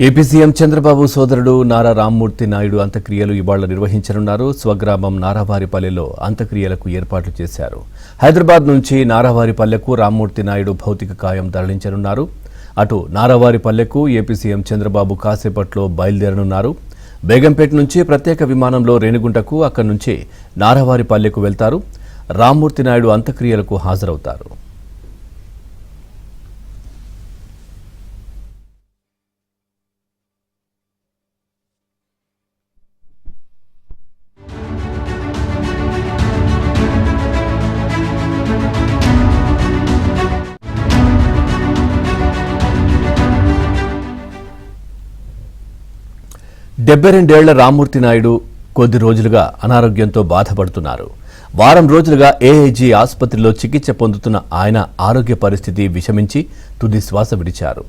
AP CM Chandrababu సోదరుడు నారా రామ్మూర్తి నాయుడు అంత్యక్రియలు ఇవాళ నిర్వహించనున్నారు. స్వగ్రామం నారావారిపల్లెలో అంత్యక్రియలకు ఏర్పాట్లు చేశారు. హైదరాబాద్ నుంచి నారావారిపల్లెకు రామ్మూర్తి నాయుడు భౌతిక కాయం తరలించనున్నారు. అటు నారావారిపల్లెకు ఏపీ సీఎం చంద్రబాబు కాసేపట్లో బయలుదేరనున్నారు. బేగంపేట నుంచి ప్రత్యేక విమానంలో రేణిగుంటకు, అక్కడి నుంచి నారావారిపల్లెకు వెళ్తారు. రామ్మూర్తి నాయుడు అంత్యక్రియలకు హాజరవుతారు. డెబ్బై రెండేళ్ల రామ్మూర్తి నాయుడు కొద్ది రోజులుగా అనారోగ్యంతో బాధపడుతున్నారు. వారం రోజులుగా ఏఐజీ ఆసుపత్రిలో చికిత్స పొందుతున్న ఆయన ఆరోగ్య పరిస్థితి విషమించి తుది శ్వాస విడిచారు.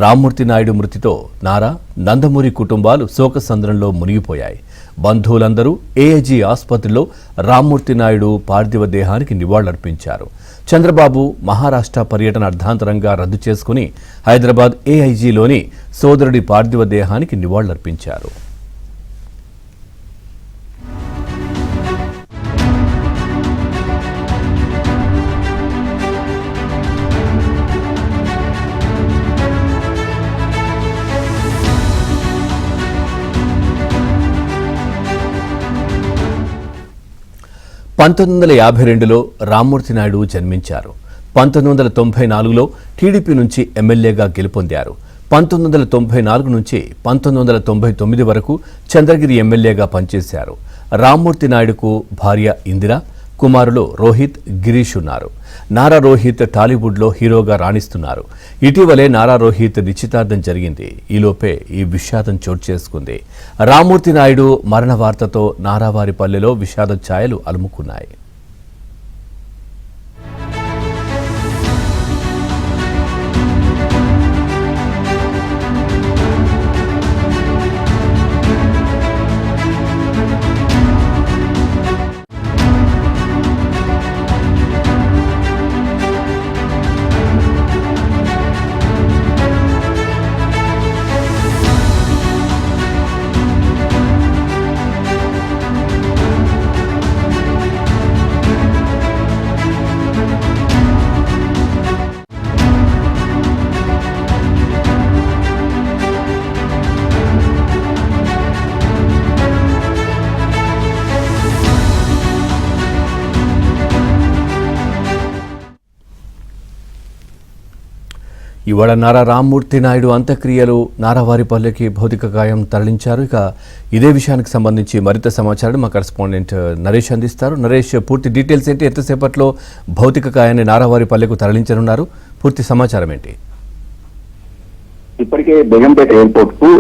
రామ్మూర్తి నాయుడు మృతితో నారా, నందమూరి కుటుంబాలు శోకసంద్రంలో మునిగిపోయాయి. బంధువులందరూ ఏఐజీ ఆసుపత్రిలో రామ్మూర్తి నాయుడు పార్థివ దేహానికి నివాళులర్పించారు. చంద్రబాబు మహారాష్ట్ర పర్యటన అర్ధాంతరంగా రద్దు చేసుకుని హైదరాబాద్ ఏఐజీలోని సోదరుడి పార్థివ దేహానికి నివాళులర్పించారు. పంతొమ్మిది 1952లో రామ్మూర్తి నాయుడు జన్మించారు. 1994లో టీడీపీ నుంచి ఎమ్మెల్యేగా గెలుపొందారు. 1994 నుంచి 1999 వరకు చంద్రగిరి ఎమ్మెల్యేగా పనిచేశారు. రామ్మూర్తి నాయుడుకు భార్య ఇందిర, కుమారులు రోహిత్, గిరీష్ ఉన్నారు. నారా రోహిత్ టాలీవుడ్లో హీరోగా రాణిస్తున్నారు. ఇటీవలే నారా రోహిత్ నిశ్చితార్థం జరిగింది. ఈలోపే ఈ విషాదం చోటు చేసుకుంది. రామ్మూర్తి నాయుడు మరణ వార్తతో నారావారిపల్లెలో విషాద ఛాయలు అలుముకున్నాయి. ఇవాళ నారా రామ్మూర్తి నాయుడు అంత్యక్రియలు నారావారిపల్లెకి భౌతిక కాయం తరలించారు. ఇక ఇదే విషయానికి సంబంధించి మరింత సమాచారం మా కరెస్పాండెంట్ నరేష్ అందిస్తారు. నరేష్, పూర్తి డీటెయిల్స్ ఏంటి? ఎంతసేపట్లో భౌతిక కాయాన్ని నారావారిపల్లెకు తరలించనున్నారు? పూర్తి సమాచారం ఏంటి? ఇప్పటికే బేగంపేట ఎయిర్పోర్ట్ కు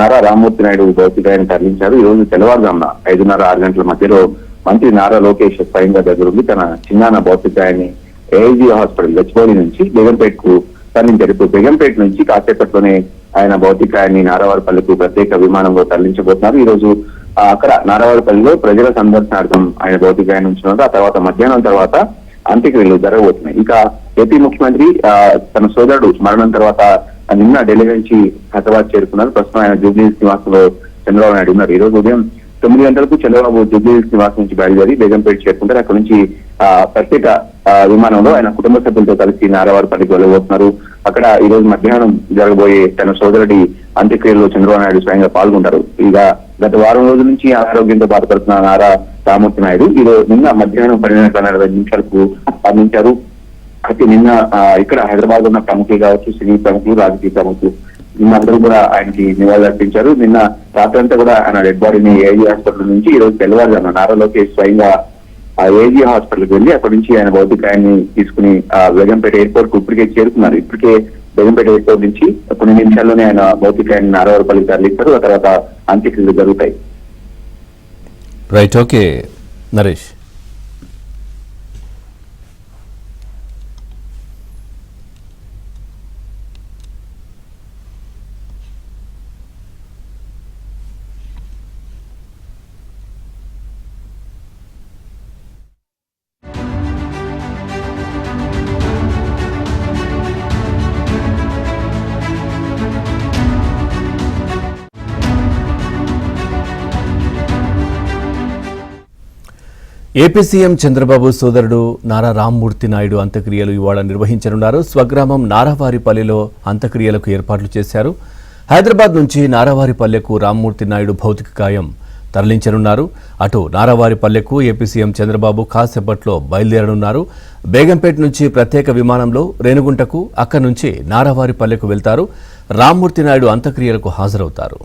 నారా రామ్మూర్తి నాయుడు భౌతికాయాన్ని తరలించారు. ఈ రోజు తెల్లవారుజామున 5:30-6 గంటల మధ్యలో మంత్రి నారా లోకేష్ స్వయంగా దగ్గరుండి తన చిన్నాన్న భౌతికాయాన్ని ఏఐజీ హాస్పిటల్ గచ్చిబౌలి నుంచి బేగంపేట కు తరలించారు. ఇప్పుడు బేగంపేట నుంచి కాసేపట్లోనే ఆయన భౌతికాయాన్ని నారావారిపల్లెకు ప్రత్యేక విమానంలో తరలించబోతున్నారు. ఈ రోజు అక్కడ నారావారిపల్లిలో ప్రజల సందర్శనార్థం ఆయన భౌతికాయాన్ని ఉంచున్నారు. ఆ తర్వాత మధ్యాహ్నం తర్వాత అంత్యక్రియలు జరగబోతున్నాయి. ఇక ఏపీ ముఖ్యమంత్రి తన సోదరుడు మరణం తర్వాత నిన్న ఢిల్లీ నుంచి హైదరాబాద్ చేరుకున్నారు. ప్రస్తుతం ఆయన జూబ్లీహిల్స్ నివాసంలో చంద్రబాబు నాయుడు ఉన్నారు. ఈ రోజు ఉదయం 9 గంటలకు చంద్రబాబు జూబ్లీహిల్స్ నివాసం నుంచి బయలుదేరి బేగంపేట చేరుకుంటారు. అక్కడ నుంచి ప్రత్యేక విమానంలో ఆయన కుటుంబ సభ్యులతో కలిసి నారావారిపల్లికి వెళ్ళబోతున్నారు. అక్కడ ఈ రోజు మధ్యాహ్నం జరగబోయే తన సోదరుడి అంత్యక్రియల్లో చంద్రబాబు నాయుడు స్వయంగా పాల్గొంటారు. ఇక గత వారం రోజుల నుంచి అనారోగ్యంతో బాధపడుతున్న నారా రామ్మూర్తి నాయుడు నిన్న మధ్యాహ్నం 12:40 స్పందించారు. అయితే నిన్న ఇక్కడ హైదరాబాద్ ఉన్న ప్రముఖులు కావచ్చు, సినీ ప్రముఖులు, రాజకీయ ప్రముఖులు అందరూ కూడా ఆయనకి నివాళులర్పించారు. నిన్న రాత్రంతా కూడా ఆయన డెడ్ బాడీని ఏఐజీ హాస్పిటల్ నుంచి ఈ రోజు తెల్లవారుజామున నారా లోకేష్ స్వయంగా ఏఐజీ హాస్పిటల్కి వెళ్లి అక్కడి నుంచి ఆయన భౌతికాయాన్ని తీసుకుని బేగంపేట ఎయిర్పోర్ట్ కు ఇప్పటికే చేరుకున్నారు. ఇప్పటికే బేగంపేట ఎయిర్పోర్ట్ నుంచి కొన్ని నిమిషాల్లోనే ఆయన భౌతికాయాన్ని నారావారిపల్లికి తరలిస్తారు. ఆ తర్వాత అంత్యక్రియలు జరుగుతాయి. Right, okay Naresh. AP CM Chandrababu సోదరుడు నారా రామ్మూర్తి నాయుడు అంత్యక్రియలు ఇవాళ నిర్వహించనున్నారు. స్వగ్రామం నారావారిపల్లెలో అంత్యక్రియలకు ఏర్పాట్లు చేశారు. హైదరాబాద్ నుంచి నారావారిపల్లెకు రామ్మూర్తి నాయుడు భౌతిక కాయం తరలించనున్నారు. అటు నారావారిపల్లెకు ఏపీ సీఎం చంద్రబాబు కాసేపట్లో బయలుదేరనున్నారు. బేగంపేట నుంచి ప్రత్యేక విమానంలో రేణిగుంటకు, అక్కడి నుంచి నారావారిపల్లెకు వెళ్తారు. రామ్మూర్తి నాయుడు అంత్యక్రియలకు హాజరవుతారు.